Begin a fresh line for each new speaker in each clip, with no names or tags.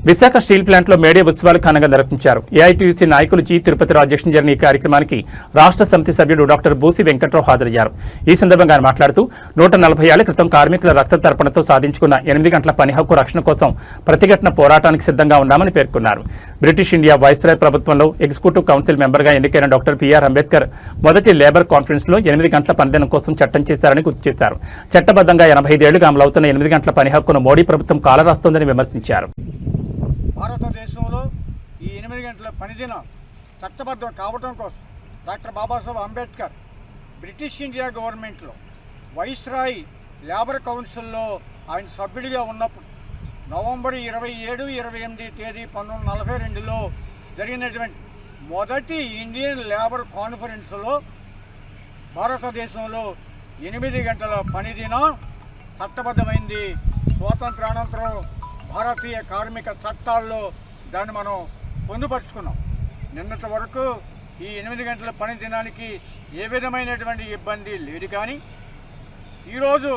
Visakha steel ప్లాంట్లో May Day ఉత్సవాలు ఘనంగా నిర్వహించారు. ఏఐటీయూసీ నాయకులు జి తిరుపతిరావు అధ్యక్షతన జరిగిన ఈ కార్యక్రమానికి రాష్ట్ర సమితి సభ్యుడు డాక్టర్ బూసి వెంకట్రావు హాజరయ్యారు. ఈ సందర్భంగా ఆయన మాట్లాడుతూ 140 ఏళ్ల క్రితం కార్మికుల రక్త తర్పణతో సాధించుకున్న 8 గంటల పని హక్కు రక్షణ కోసం ప్రతిఘటన పోరాటానికి సిద్ధంగా ఉన్నామని పేర్కొన్నారు. బ్రిటిష్ ఇండియా వైస్రాయ్ ప్రభుత్వంలో ఎగ్జిక్యూటివ్ కౌన్సిల్ మెంబర్గా ఎన్నికైన డాక్టర్ బిఆర్ అంబేద్కర్ మొదటి లేబర్ కాన్ఫరెన్స్లో 8 గంటల పనిదినం కోసం చట్టం చేశారని గుర్తు చేశారు. చట్టబద్ధంగా 85 ఏళ్లుగా అమలవుతున్న 8 గంటల పని హక్కును మోడీ ప్రభుత్వం కాలరాస్తోందని విమర్శించారు.
భారతదేశంలో ఈ 8 గంటల పనిదినం చట్టబద్ధం కావడం కోసం doctor Babasaheb Ambedkar British India గవర్నమెంట్లో వైస్రాయ్ లేబర్ కౌన్సిల్లో ఆయన సభ్యుడిగా ఉన్నప్పుడు నవంబర్ 27, 28 తేదీ 1942లో జరిగినటువంటి మొదటి ఇండియన్ లేబర్ కాన్ఫరెన్స్లో భారతదేశంలో 8 గంటల పనిదినం చట్టబద్ధమైంది. స్వాతంత్రానంతరం భారతీయ కార్మిక చట్టాల్లో దాన్ని మనం పొందుపరుచుకున్నాం. నిన్నటి వరకు ఈ 8 గంటల పని దినానికి ఏ విధమైనటువంటి ఇబ్బంది లేదు. కానీ ఈరోజు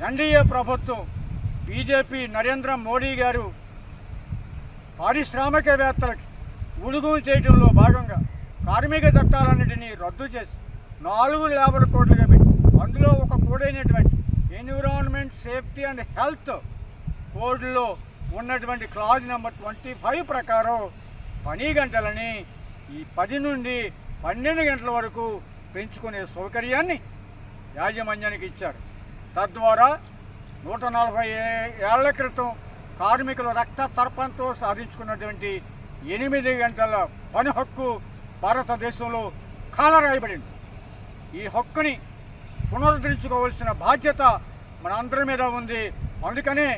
ఎన్డీఏ ప్రభుత్వం బీజేపీ నరేంద్ర మోడీ గారు పారిశ్రామికవేత్తలకి ఉడుగు చేయడంలో భాగంగా కార్మిక చట్టాలన్నింటినీ రద్దు చేసి 4 లేబర్ కోడ్లుగా పెట్టి అందులో ఒక కోడైనటువంటి ఎన్విరాన్మెంట్ సేఫ్టీ అండ్ హెల్త్ కోడ్లో ఉన్నటువంటి క్లాజ్ నెంబర్ 25 ప్రకారం పని గంటలని ఈ 10 నుండి 12 గంటల వరకు పెంచుకునే సౌకర్యాన్ని యాజమాన్యానికి ఇచ్చారు. తద్వారా 140 ఏళ్ల క్రితం కార్మికుల రక్త తర్పంతో సాధించుకున్నటువంటి 8 గంటల పని హక్కు భారతదేశంలో కాలరాయబడింది. ఈ హక్కుని పునరుద్ధరించుకోవాల్సిన బాధ్యత మన అందరి మీద ఉంది. అందుకనే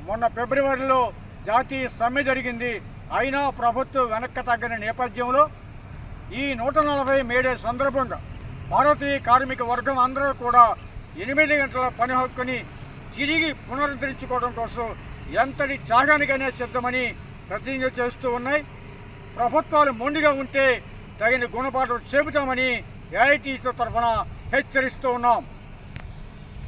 మొన్న ఫిబ్రవరిలో జాతీయ సమ్మె జరిగింది. అయినా ప్రభుత్వం వెనక్కి తగ్గిన నేపథ్యంలో ఈ 140 మేడే సందర్భంగా భారతీయ కార్మిక వర్గం అందరూ కూడా 8 గంటల పని హక్కుని తిరిగి పునరుద్ధరించుకోవడం కోసం ఎంతటి త్యాగానికైనా సిద్ధమని ప్రతిజ్ఞ చేస్తూ ఉన్నాయి. ప్రభుత్వాలు మొండిగా ఉంటే తగిన గుణపాఠం చెబుతామని ఏఐటీసీ తరఫున హెచ్చరిస్తూ ఉన్నాం.